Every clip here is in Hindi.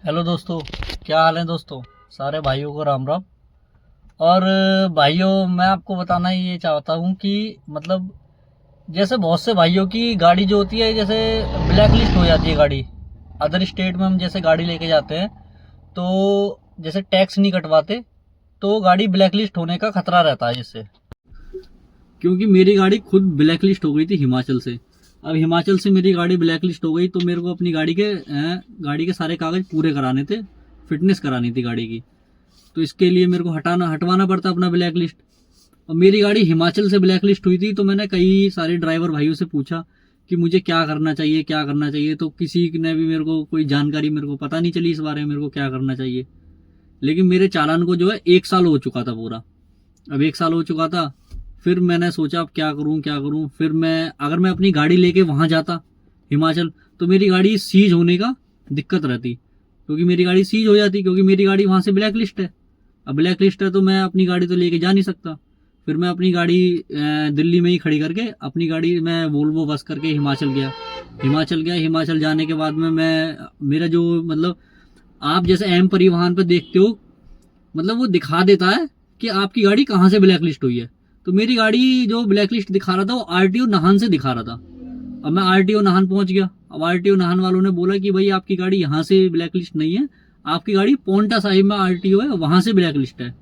हेलो दोस्तों, क्या हाल है दोस्तों। सारे भाइयों को राम राम। और भाइयों, मैं आपको बताना ये चाहता हूँ कि मतलब जैसे बहुत से भाइयों की गाड़ी जो होती है, जैसे ब्लैक लिस्ट हो जाती है गाड़ी। अदर स्टेट में हम जैसे गाड़ी लेके जाते हैं तो जैसे टैक्स नहीं कटवाते तो गाड़ी ब्लैक लिस्ट होने का खतरा रहता है जिससे। क्योंकि मेरी गाड़ी खुद ब्लैक लिस्ट हो गई थी हिमाचल से। अब हिमाचल से मेरी गाड़ी ब्लैक लिस्ट हो गई तो मेरे को अपनी गाड़ी के सारे कागज पूरे कराने थे, फिटनेस करानी थी गाड़ी की। तो इसके लिए मेरे को हटवाना पड़ता अपना ब्लैक लिस्ट। और मेरी गाड़ी हिमाचल से ब्लैक लिस्ट हुई थी तो मैंने कई सारे ड्राइवर भाइयों से पूछा कि मुझे क्या करना चाहिए क्या करना चाहिए। तो किसी ने भी मेरे को कोई जानकारी मेरे को पता नहीं चली इस बारे में मेरे को क्या करना चाहिए। लेकिन मेरे चालान को जो है 1 साल हो चुका था पूरा। अब 1 साल हो चुका था। फिर मैंने सोचा अब क्या करूं क्या करूं। फिर मैं अगर मैं अपनी गाड़ी लेके वहां जाता हिमाचल तो मेरी गाड़ी सीज होने का दिक्कत रहती, क्योंकि मेरी गाड़ी सीज हो जाती, क्योंकि मेरी गाड़ी वहां से ब्लैक लिस्ट है। अब ब्लैक लिस्ट है तो मैं अपनी गाड़ी तो लेके जा नहीं सकता। फिर मैं अपनी गाड़ी दिल्ली में ही खड़ी करके अपनी गाड़ी मैं वोल्वो बस करके हिमाचल जाने के बाद में मैं मेरा जो मतलब आप जैसे एम परिवहन पे देखते हो, मतलब वो दिखा देता है कि आपकी गाड़ी कहाँ से ब्लैक लिस्ट हुई है। तो मेरी गाड़ी जो ब्लैक लिस्ट दिखा रहा था वो आरटीओ नाहन से दिखा रहा था। अब मैं आरटीओ नाहन पहुंच गया। अब आरटीओ नाहन वालों ने बोला कि भाई आपकी गाड़ी यहाँ से ब्लैक लिस्ट नहीं है, आपकी गाड़ी पोंटा साहिब में आरटीओ है, वहां से ब्लैक लिस्ट है।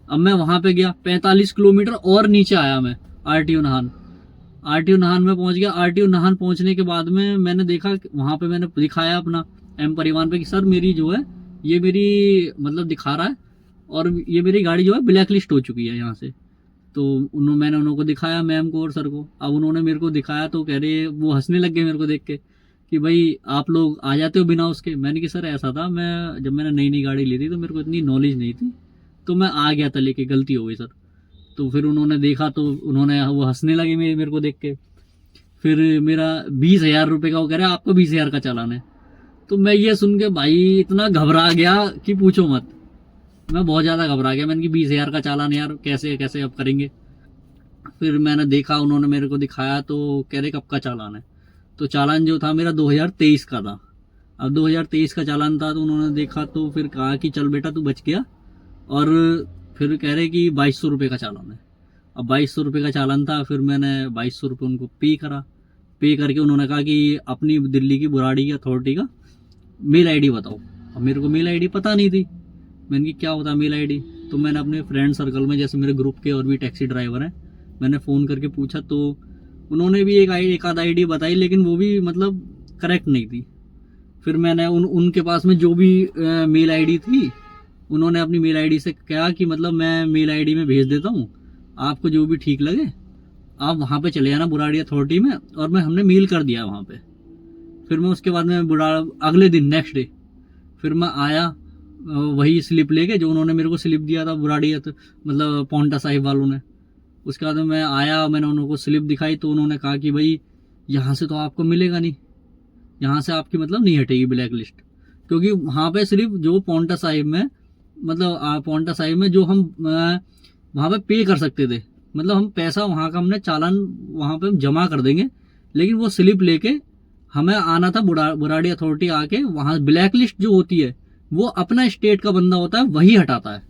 अब मैं वहां पे गया, 45 किलोमीटर और नीचे आया मैं आरटीओ नाहन में पहुंच गया। आरटीओ नाहन पहुंचने के बाद में मैंने देखा, वहां पे मैंने दिखाया अपना एम परिवहन पे कि सर मेरी जो है ये मेरी मतलब दिखा रहा है और ये मेरी गाड़ी जो है ब्लैक लिस्ट हो चुकी है यहाँ से। तो मैंने उनको दिखाया, मैम को और सर को। अब उन्होंने मेरे को दिखाया तो कह रहे, वो हंसने लग गए मेरे को देख के कि भाई आप लोग आ जाते हो बिना उसके। मैंने कि सर ऐसा था, मैं जब मैंने नई नई गाड़ी ली थी तो मेरे को इतनी नॉलेज नहीं थी तो मैं आ गया था लेके, गलती हो गई सर। तो फिर उन्होंने देखा तो उन्होंने वो हंसने लगे मेरे को देख के। फिर मेरा 20,000 रुपये का, वो कह रहे आपको 20,000 का चालान है। तो मैं ये सुन के भाई इतना घबरा गया कि पूछो मत। मैं बहुत ज़्यादा घबरा गया। मैंने कि 20,000 का चालान यार, कैसे कैसे अब करेंगे। फिर मैंने देखा, उन्होंने मेरे को दिखाया तो कह रहे कब का चालान है। तो चालान जो था मेरा 2023 का था। अब 2023 का चालान था तो उन्होंने देखा तो फिर कहा कि चल बेटा तू बच गया। और फिर कह रहे कि 2200 रुपये का चालान है। अब 2200 रुपये का चालान था। फिर मैंने 2200 रुपये उनको पे करा। पे करके उन्होंने कहा कि अपनी दिल्ली की बुराड़ी की अथॉरिटी का मेल आईडी बताओ। अब मेरे को मेल आईडी पता नहीं थी। मैंने कि क्या होता है मेल आईडी। तो मैंने अपने फ्रेंड सर्कल में, जैसे मेरे ग्रुप के और भी टैक्सी ड्राइवर हैं, मैंने फ़ोन करके पूछा तो उन्होंने भी एक आध आईडी बताई, लेकिन वो भी मतलब करेक्ट नहीं थी। फिर मैंने उनके पास में जो भी मेल आईडी थी, उन्होंने अपनी मेल आईडी से कहा कि मतलब मैं मेल आईडी में भेज देता हूँ, आपको जो भी ठीक लगे आप वहाँ पे चले जाना बुराड़ी अथॉरिटी में। और हमने मेल कर दिया वहाँ पे। फिर मैं उसके बाद में अगले दिन नेक्स्ट डे फिर मैं आया, वही स्लिप लेके जो उन्होंने मेरे को स्लिप दिया था बुराड़ी मतलब पौंटा साहिब वालों ने। उसके बाद में मैं आया, मैंने उनको स्लिप दिखाई तो उन्होंने कहा कि भाई यहाँ से तो आपको मिलेगा नहीं, यहाँ से आपकी मतलब नहीं हटेगी ब्लैक लिस्ट। क्योंकि वहाँ पे सिर्फ जो पौंटा साहिब में मतलब पौंटा साहिब में जो हम वहाँ पे पे कर सकते थे, मतलब हम पैसा वहाँ का हमने चालान वहाँ पे हम जमा कर देंगे, लेकिन वो स्लिप लेके हमें आना था बुराड़ी अथॉरिटी आके। वहाँ ब्लैक लिस्ट जो होती है वो अपना स्टेट का बंदा होता है, वही हटाता है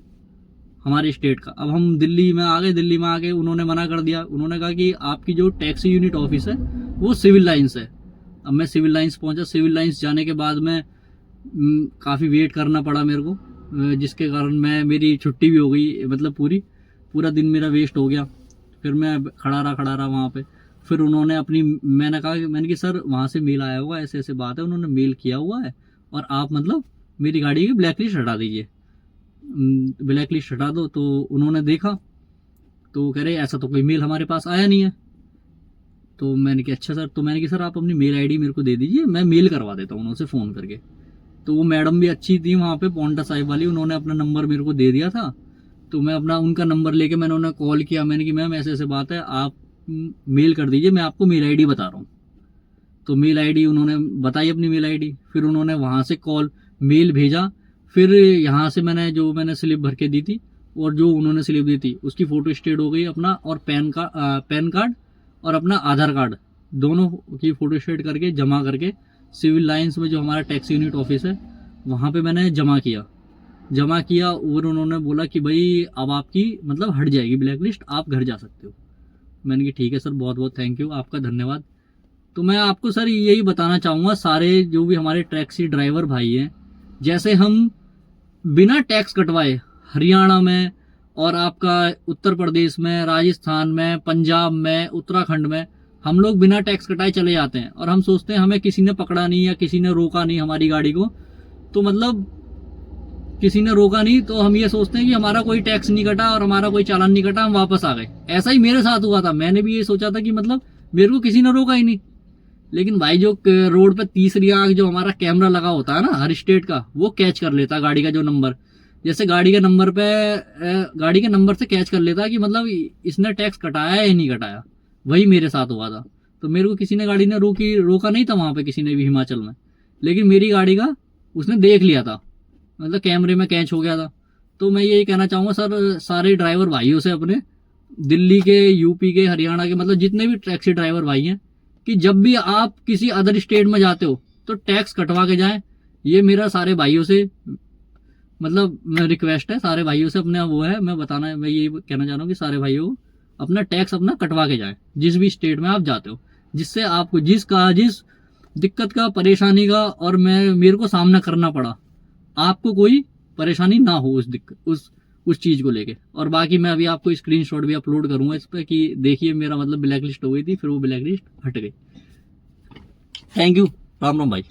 हमारे स्टेट का। अब हम दिल्ली में आ गए, दिल्ली में आके उन्होंने मना कर दिया। उन्होंने कहा कि आपकी जो टैक्सी यूनिट ऑफिस है वो सिविल लाइन्स है। अब मैं सिविल लाइन्स पहुंचा। सिविल लाइन्स जाने के बाद में काफ़ी वेट करना पड़ा मेरे को, जिसके कारण मेरी छुट्टी भी हो गई, मतलब पूरा दिन मेरा वेस्ट हो गया। फिर मैं खड़ा रहा वहाँ पे। फिर उन्होंने मैंने कि सर वहाँ से मेल आया हुआ, ऐसे ऐसे बात है, उन्होंने मेल किया हुआ है और आप मतलब मेरी गाड़ी की ब्लैक लिस्ट हटा दीजिए, ब्लैक लिस्ट हटा दो। तो उन्होंने देखा तो कह रहे ऐसा तो कोई मेल हमारे पास आया नहीं है। तो मैंने कहा अच्छा सर। तो मैंने कहा सर आप अपनी मेल आईडी मेरे को दे दीजिए, मैं मेल करवा देता हूँ उनसे फ़ोन करके। तो वो मैडम भी अच्छी थी वहाँ पे पौंटा साहिब वाली, उन्होंने अपना नंबर मेरे को दे दिया था। तो मैं अपना उनका नंबर लेके मैंने उन्हें कॉल किया। मैंने कि मैम ऐसे ऐसे बात है, आप मेल कर दीजिए, मैं आपको मेल आईडी बता रहा हूँ। तो मेल आईडी उन्होंने बताई, अपनी मेल आईडी। फिर उन्होंने वहाँ से मेल भेजा। फिर यहाँ से मैंने स्लिप भर के दी थी और जो उन्होंने स्लिप दी थी उसकी फ़ोटो स्टेट हो गई अपना, और पैन कार्ड और अपना आधार कार्ड दोनों की फ़ोटो स्टेट करके जमा करके सिविल लाइन्स में जो हमारा टैक्सी यूनिट ऑफिस है वहाँ पे मैंने जमा किया और उन्होंने बोला कि भाई अब आपकी मतलब हट जाएगी ब्लैक लिस्ट, आप घर जा सकते हो। मैंने कहा ठीक है सर, बहुत बहुत थैंक यू, आपका धन्यवाद। तो मैं आपको सर यही बताना चाहूँगा, सारे जो भी हमारे टैक्सी ड्राइवर भाई हैं, जैसे हम बिना टैक्स कटवाए हरियाणा में और आपका उत्तर प्रदेश में, राजस्थान में, पंजाब में, उत्तराखंड में हम लोग बिना टैक्स कटाए चले जाते हैं और हम सोचते हैं हमें किसी ने पकड़ा नहीं या किसी ने रोका नहीं हमारी गाड़ी को, तो मतलब किसी ने रोका नहीं तो हम ये सोचते हैं कि हमारा कोई टैक्स नहीं कटा और हमारा कोई चालान नहीं कटा, हम वापस आ गए। ऐसा ही मेरे साथ हुआ था, मैंने भी ये सोचा था कि मतलब मेरे को किसी ने रोका ही नहीं। लेकिन भाई जो रोड पे तीसरी आंख जो हमारा कैमरा लगा होता है ना हर स्टेट का, वो कैच कर लेता है गाड़ी का जो नंबर, जैसे गाड़ी के नंबर पे गाड़ी के नंबर से कैच कर लेता है कि मतलब इसने टैक्स कटाया या नहीं कटाया। वही मेरे साथ हुआ था। तो मेरे को किसी ने गाड़ी ने रोका नहीं था वहां पे किसी ने भी हिमाचल में, लेकिन मेरी गाड़ी का उसने देख लिया था, मतलब कैमरे में कैच हो गया था। तो मैं यही कहना चाहूंगा सर, सारे ड्राइवर भाइयों से, अपने दिल्ली के, यूपी के, हरियाणा के, मतलब जितने भी टैक्सी ड्राइवर भाई हैं, कि जब भी आप किसी अदर स्टेट में जाते हो तो टैक्स कटवा के जाएं। ये मेरा सारे भाइयों से मतलब रिक्वेस्ट है, सारे भाइयों से अपने वो है, मैं ये कहना चाह रहा हूँ कि सारे भाइयों को अपना टैक्स अपना कटवा के जाएं जिस भी स्टेट में आप जाते हो, जिससे आपको जिस दिक्कत का, परेशानी का और मेरे को सामना करना पड़ा, आपको कोई परेशानी ना हो उस दिक्कत उस चीज को लेके। और बाकी मैं अभी आपको स्क्रीनशॉट भी अपलोड करूंगा इस पे कि देखिए मेरा मतलब ब्लैक लिस्ट हो गई थी, फिर वो ब्लैक लिस्ट हट गई। थैंक यू, राम राम भाई।